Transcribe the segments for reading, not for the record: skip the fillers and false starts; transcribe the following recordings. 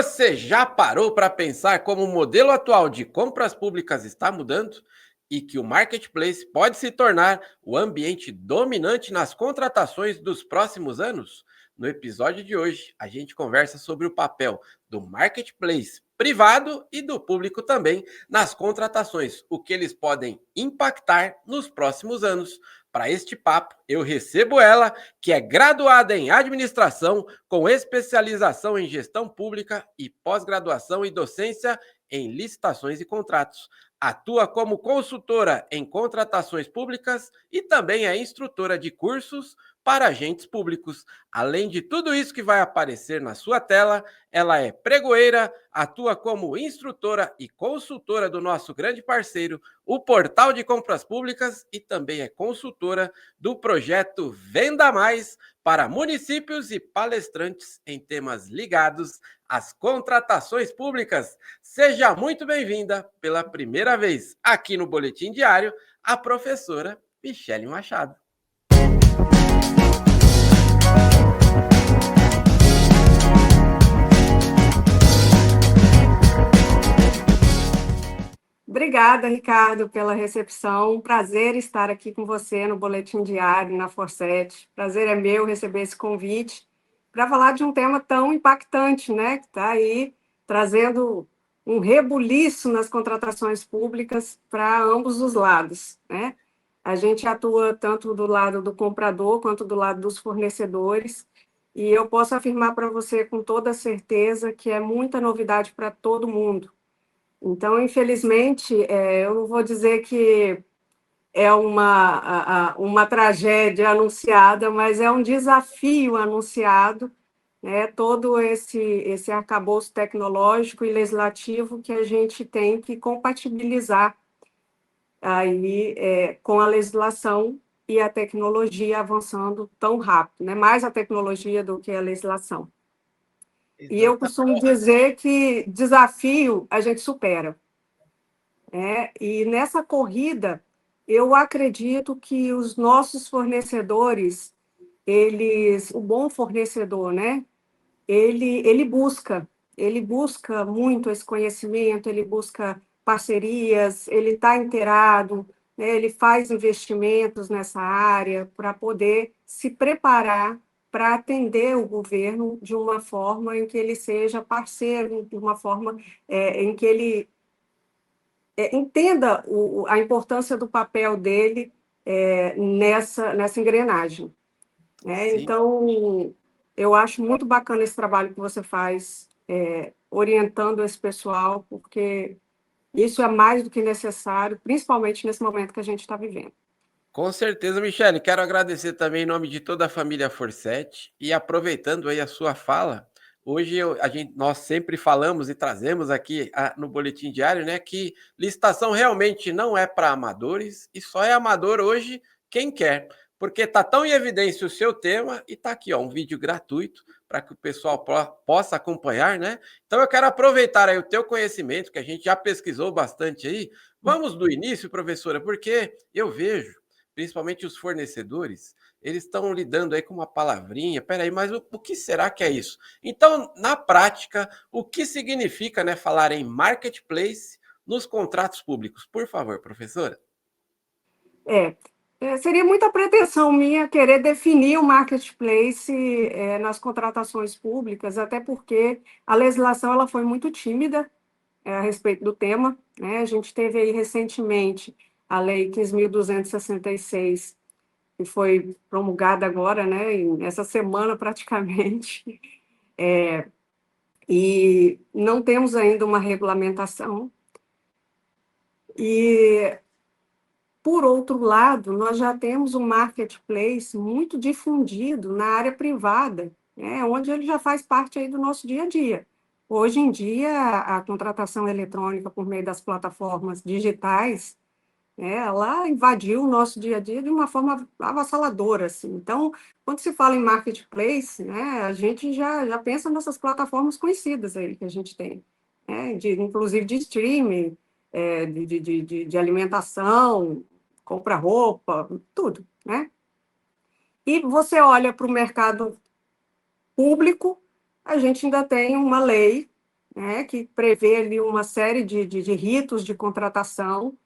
Você já parou para pensar como o modelo atual de compras públicas está mudando e que o marketplace pode se tornar o ambiente dominante nas contratações dos próximos anos? No episódio de hoje, a gente conversa sobre o papel do marketplace privado e do público também nas contratações, o que eles podem impactar nos próximos anos. Para este papo, eu recebo ela, que é graduada em administração, com especialização em gestão pública e pós-graduação em docência em licitações e contratos. Atua como consultora em contratações públicas e também é instrutora de cursos para agentes públicos. Além de tudo isso que vai aparecer na sua tela, ela é pregoeira, atua como instrutora e consultora do nosso grande parceiro, o Portal de Compras Públicas, e também é consultora do projeto Venda Mais para municípios e palestrantes em temas ligados às contratações públicas. Seja muito bem-vinda pela primeira vez aqui no Boletim Diário, a professora Michele Machado. Obrigada, Ricardo, pela recepção. Prazer estar aqui com você no Boletim Diário, na Forset. Prazer é meu receber esse convite para falar de um tema tão impactante, né? Que está aí trazendo um rebuliço nas contratações públicas para ambos os lados, né? A gente atua tanto do lado do comprador quanto do lado dos fornecedores, e eu posso afirmar para você com toda certeza que é muita novidade para todo mundo. Então, infelizmente, eu não vou dizer que é uma tragédia anunciada, mas é um desafio anunciado, né? Todo esse arcabouço tecnológico e legislativo que a gente tem que compatibilizar aí, com a legislação e a tecnologia avançando tão rápido, né? Mais a tecnologia do que a legislação. E eu costumo dizer que desafio a gente supera. E nessa corrida, eu acredito que os nossos fornecedores, o bom fornecedor, né? Ele busca muito esse conhecimento, ele busca parcerias, ele está inteirado, né? Ele faz investimentos nessa área para poder se preparar para atender o governo de uma forma em que ele seja parceiro, de uma forma em que ele entenda a importância do papel dele nessa engrenagem. Então, eu acho muito bacana esse trabalho que você faz, orientando esse pessoal, porque isso é mais do que necessário, principalmente nesse momento que a gente está vivendo. Com certeza, Michele. Quero agradecer também em nome de toda a família Forset e aproveitando aí a sua fala, hoje nós sempre falamos e trazemos aqui no Boletim Diário, né, que licitação realmente não é para amadores e só é amador hoje quem quer, porque está tão em evidência o seu tema e está aqui, ó, um vídeo gratuito para que o pessoal possa acompanhar, né? Então eu quero aproveitar aí o teu conhecimento, que a gente já pesquisou bastante aí. Vamos do início, professora, porque eu vejo principalmente os fornecedores, eles estão lidando aí com uma palavrinha, peraí, mas o que será que é isso? Então, na prática, o que significa, né, falar em marketplace nos contratos públicos? Por favor, professora. Seria muita pretensão minha querer definir o marketplace nas contratações públicas, até porque a legislação ela foi muito tímida a respeito do tema, né? A gente teve aí recentemente a Lei 15.266, que foi promulgada agora, né, essa semana praticamente, e não temos ainda uma regulamentação. E, por outro lado, nós já temos um marketplace muito difundido na área privada, né, onde ele já faz parte aí do nosso dia a dia. Hoje em dia, a contratação eletrônica por meio das plataformas digitais, ela invadiu o nosso dia a dia de uma forma avassaladora, assim. Então, quando se fala em marketplace, né, a gente já pensa nessas plataformas conhecidas aí que a gente tem, né, inclusive de streaming, de alimentação, compra roupa, tudo, né? E você olha para o mercado público, a gente ainda tem uma lei né, que prevê ali uma série de ritos de contratação,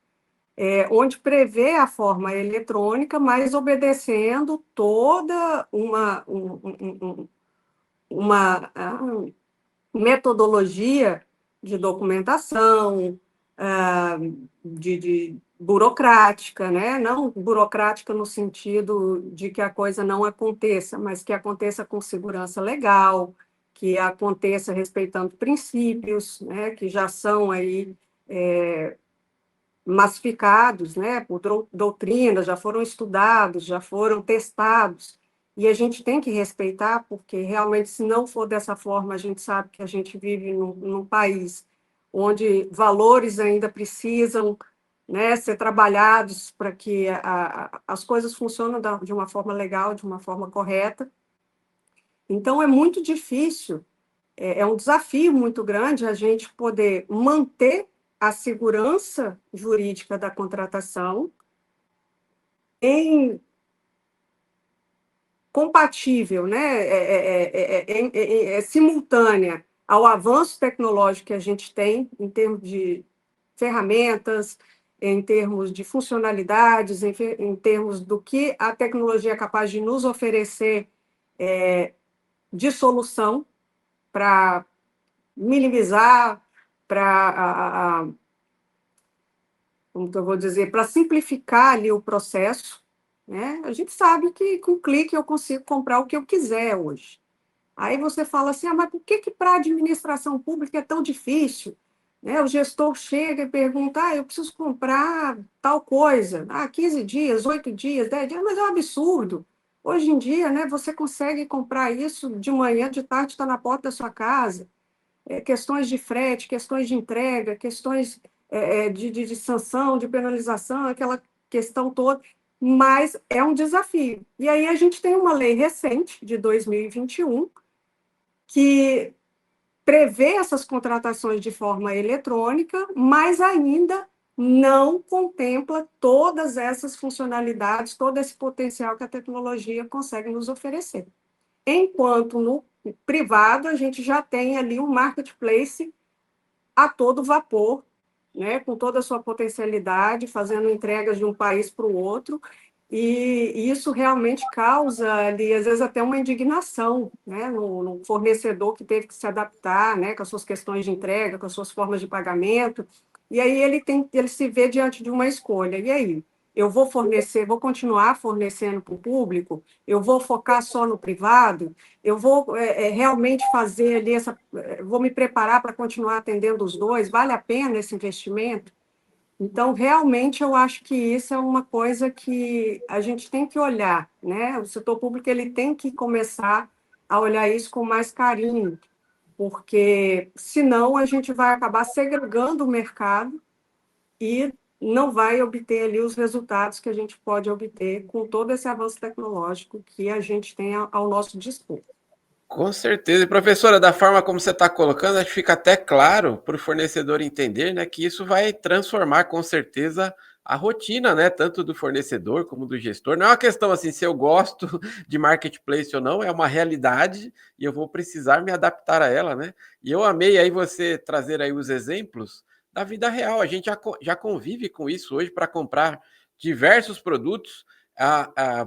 onde prevê a forma eletrônica, mas obedecendo toda uma metodologia de documentação, de burocrática, né? Não burocrática no sentido de que a coisa não aconteça, mas que aconteça com segurança legal, que aconteça respeitando princípios, né? Que já são aí massificados, né? Por doutrina, já foram estudados, já foram testados. E a gente tem que respeitar, porque realmente, se não for dessa forma, a gente sabe que a gente vive num país onde valores ainda precisam, né, ser trabalhados para que as coisas funcionem de uma forma legal, de uma forma correta. Então, é muito difícil, é um desafio muito grande a gente poder manter a segurança jurídica da contratação em compatível, né, simultânea ao avanço tecnológico que a gente tem em termos de ferramentas, em termos de funcionalidades, em termos do que a tecnologia é capaz de nos oferecer de solução para minimizar, para, como que eu vou dizer, para simplificar ali o processo, né? A gente sabe que com clique eu consigo comprar o que eu quiser hoje. Aí você fala assim, mas por que para a administração pública é tão difícil? Né? O gestor chega e pergunta, eu preciso comprar tal coisa, 15 dias, 8 dias, 10 dias, mas é um absurdo. Hoje em dia, né, você consegue comprar isso de manhã, de tarde, está na porta da sua casa. Questões de frete, questões de entrega, questões de sanção, de penalização, aquela questão toda, mas é um desafio. E aí a gente tem uma lei recente, de 2021, que prevê essas contratações de forma eletrônica, mas ainda não contempla todas essas funcionalidades, todo esse potencial que a tecnologia consegue nos oferecer. Enquanto no privado, a gente já tem ali um marketplace a todo vapor, né, com toda a sua potencialidade, fazendo entregas de um país para o outro, e isso realmente causa ali, às vezes, até uma indignação, né, no fornecedor que teve que se adaptar, né, com as suas questões de entrega, com as suas formas de pagamento, e aí ele se vê diante de uma escolha. E aí? Eu vou continuar fornecendo para o público? Eu vou focar só no privado? Eu vou realmente fazer ali vou me preparar para continuar atendendo os dois? Vale a pena esse investimento? Então, realmente, eu acho que isso é uma coisa que a gente tem que olhar, né? O setor público ele tem que começar a olhar isso com mais carinho, porque senão a gente vai acabar segregando o mercado e não vai obter ali os resultados que a gente pode obter com todo esse avanço tecnológico que a gente tem ao nosso dispor. Com certeza. E, professora, da forma como você está colocando, acho que fica até claro para o fornecedor entender, né, que isso vai transformar com certeza a rotina, né, tanto do fornecedor como do gestor. Não é uma questão assim, se eu gosto de marketplace ou não, é uma realidade e eu vou precisar me adaptar a ela, né? E eu amei aí você trazer aí os exemplos da vida real. A gente já convive com isso hoje para comprar diversos produtos.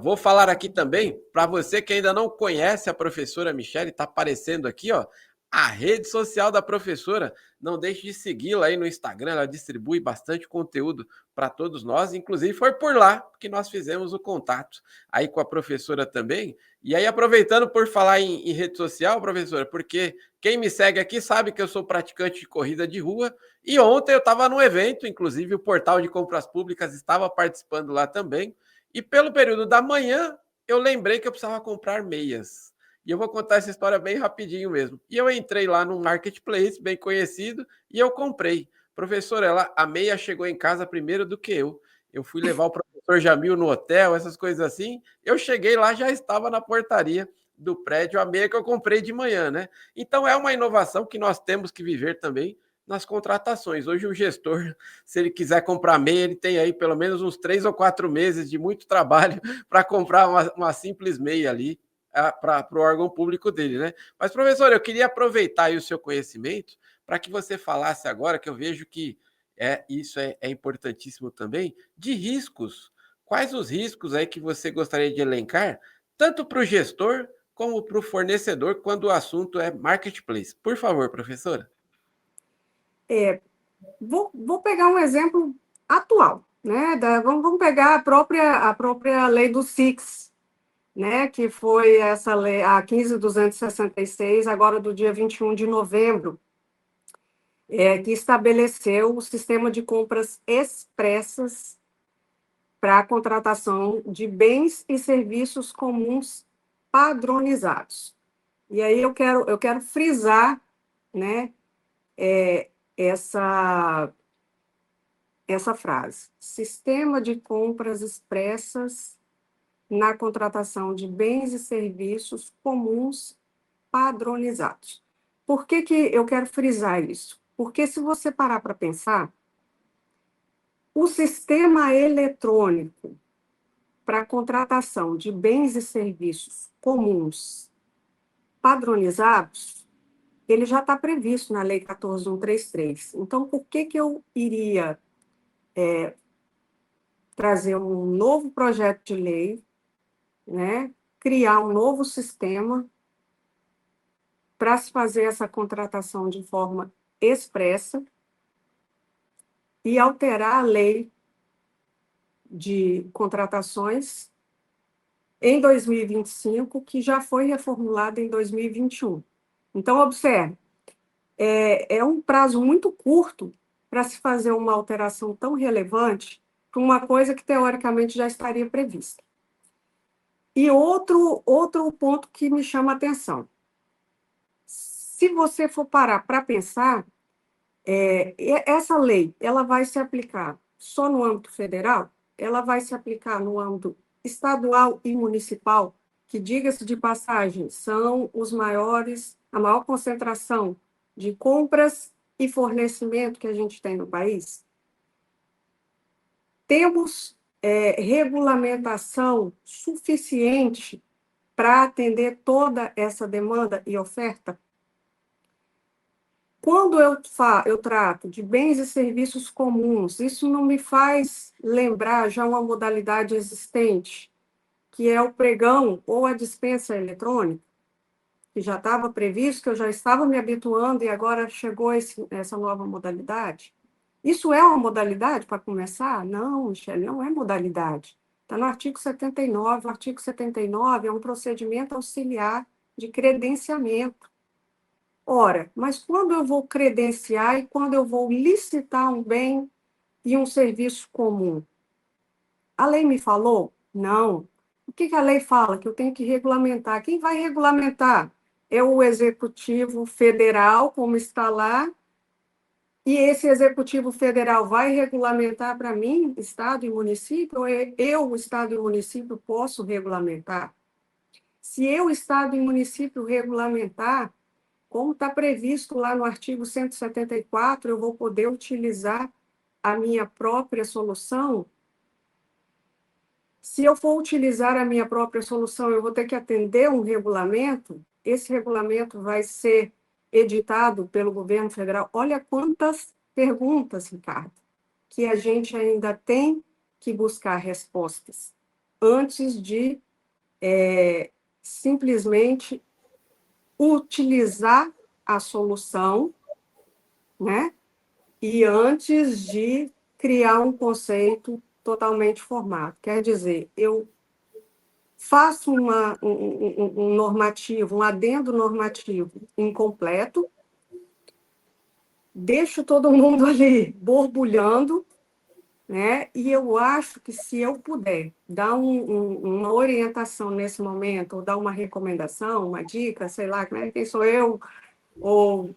Vou falar aqui também, para você que ainda não conhece a professora Michele, está aparecendo aqui, ó, a rede social da professora. Não deixe de segui-la aí no Instagram, ela distribui bastante conteúdo para todos nós, inclusive foi por lá que nós fizemos o contato aí com a professora também. E aí, aproveitando por falar em rede social, professora, porque quem me segue aqui sabe que eu sou praticante de corrida de rua, e ontem eu estava num evento, inclusive o Portal de Compras Públicas estava participando lá também, e pelo período da manhã, eu lembrei que eu precisava comprar meias. E eu vou contar essa história bem rapidinho mesmo. E eu entrei lá num marketplace bem conhecido e eu comprei. Professora, a meia chegou em casa primeiro do que eu. Eu fui levar o professor Jamil no hotel, essas coisas assim. Eu cheguei lá, já estava na portaria do prédio a meia que eu comprei de manhã, né? Então é uma inovação que nós temos que viver também nas contratações. Hoje o gestor, se ele quiser comprar meia, ele tem aí pelo menos uns 3 ou 4 meses de muito trabalho para comprar uma simples meia ali. para o órgão público dele, né? Mas, professor, eu queria aproveitar aí o seu conhecimento para que você falasse agora, que eu vejo que isso é importantíssimo também, de riscos. Quais os riscos aí que você gostaria de elencar, tanto para o gestor como para o fornecedor, quando o assunto é marketplace? Por favor, professora. Vou pegar um exemplo atual, né? Vamos pegar a própria lei do SIX, né? Que foi essa lei, a 15.266, agora do dia 21 de novembro, que estabeleceu o sistema de compras expressas para a contratação de bens e serviços comuns padronizados. E aí eu quero frisar, né, essa frase: sistema de compras expressas na contratação de bens e serviços comuns padronizados. Por que que eu quero frisar isso? Porque se você parar para pensar, o sistema eletrônico para a contratação de bens e serviços comuns padronizados, ele já está previsto na Lei 14.133. Então, por que que eu iria trazer um novo projeto de lei, né, criar um novo sistema para se fazer essa contratação de forma expressa e alterar a lei de contratações em 2025, que já foi reformulada em 2021. Então, observe, é um prazo muito curto para se fazer uma alteração tão relevante para uma coisa que, teoricamente, já estaria prevista. E outro ponto que me chama a atenção: se você for parar para pensar, essa lei, ela vai se aplicar só no âmbito federal? Ela vai se aplicar no âmbito estadual e municipal, que, diga-se de passagem, são a maior concentração de compras e fornecimento que a gente tem no país? Temos regulamentação suficiente para atender toda essa demanda e oferta? Quando eu trato de bens e serviços comuns, isso não me faz lembrar já uma modalidade existente, que é o pregão ou a dispensa eletrônica, que já estava previsto, que eu já estava me habituando e agora chegou essa nova modalidade? Isso é uma modalidade para começar? Não, Michele, não é modalidade. Está no artigo 79. O artigo 79 é um procedimento auxiliar de credenciamento. Ora, mas quando eu vou credenciar e quando eu vou licitar um bem e um serviço comum? A lei me falou? Não. O que a lei fala? Que eu tenho que regulamentar. Quem vai regulamentar? É o Executivo Federal, como está lá, e esse Executivo Federal vai regulamentar para mim, Estado e município, ou eu, Estado e município, posso regulamentar? Se eu, Estado e município, regulamentar, como está previsto lá no artigo 174, eu vou poder utilizar a minha própria solução? Se eu for utilizar a minha própria solução, eu vou ter que atender um regulamento. Esse regulamento vai ser editado pelo governo federal. Olha quantas perguntas, Ricardo, que a gente ainda tem que buscar respostas antes de simplesmente utilizar a solução, né? E antes de criar um conceito totalmente formado. Quer dizer, eu faço um normativo, um adendo normativo incompleto, deixo todo mundo ali borbulhando, né? E eu acho que, se eu puder dar uma orientação nesse momento, ou dar uma recomendação, uma dica, sei lá, né? Quem sou eu, ou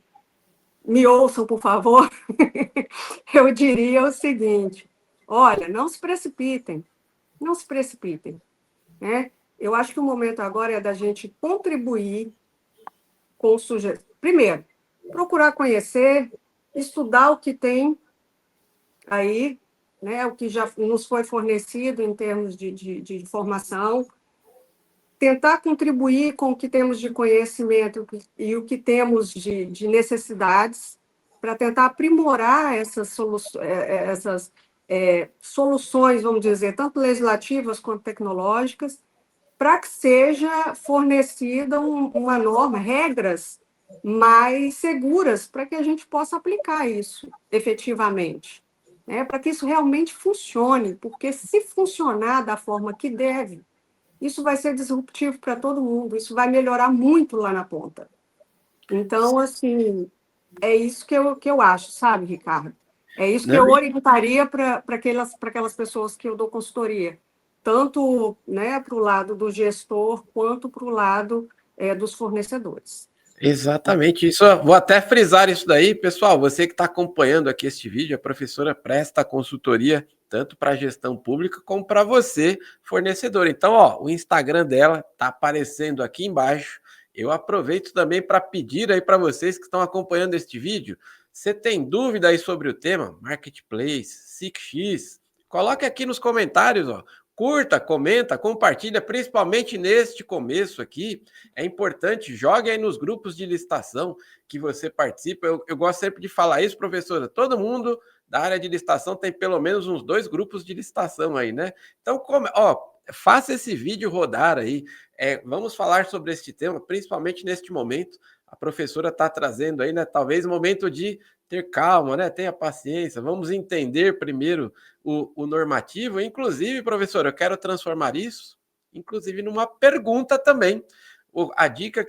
me ouçam, por favor, eu diria o seguinte: olha, não se precipitem, não se precipitem, né? Eu acho que o momento agora é da gente contribuir com sugestões. Primeiro, procurar conhecer, estudar o que tem aí, né, o que já nos foi fornecido em termos de informação, tentar contribuir com o que temos de conhecimento e o que temos de necessidades, para tentar aprimorar essas soluções, vamos dizer, tanto legislativas quanto tecnológicas, para que seja fornecida uma norma, regras mais seguras, para que a gente possa aplicar isso efetivamente, né? Para que isso realmente funcione, porque se funcionar da forma que deve, isso vai ser disruptivo para todo mundo, isso vai melhorar muito lá na ponta. Então, assim, é isso que eu acho, sabe, Ricardo? É isso que Não, eu orientaria para aquelas pessoas que eu dou consultoria, tanto, né, para o lado do gestor, quanto para o lado dos fornecedores. exatamente isso. Vou até frisar isso daí, pessoal. Você que está acompanhando aqui este vídeo, a professora presta consultoria tanto para a gestão pública como para você, fornecedor. Então, ó, o Instagram dela está aparecendo aqui embaixo. Eu aproveito também para pedir aí para vocês que estão acompanhando este vídeo. Você tem dúvida aí sobre o tema Marketplace, 6x? Coloque aqui nos comentários, ó. Curta, comenta, compartilha, principalmente neste começo aqui. É importante, jogue aí nos grupos de licitação que você participa. Eu gosto sempre de falar isso, professora. Todo mundo da área de licitação tem pelo menos uns 2 grupos de licitação aí, né? Então, faça esse vídeo rodar aí. Vamos falar sobre este tema, principalmente neste momento. A professora está trazendo aí, né? Talvez momento de ter calma, né? Tenha paciência. Vamos entender primeiro o normativo. Inclusive, professora, eu quero transformar isso, inclusive, numa pergunta também. A dica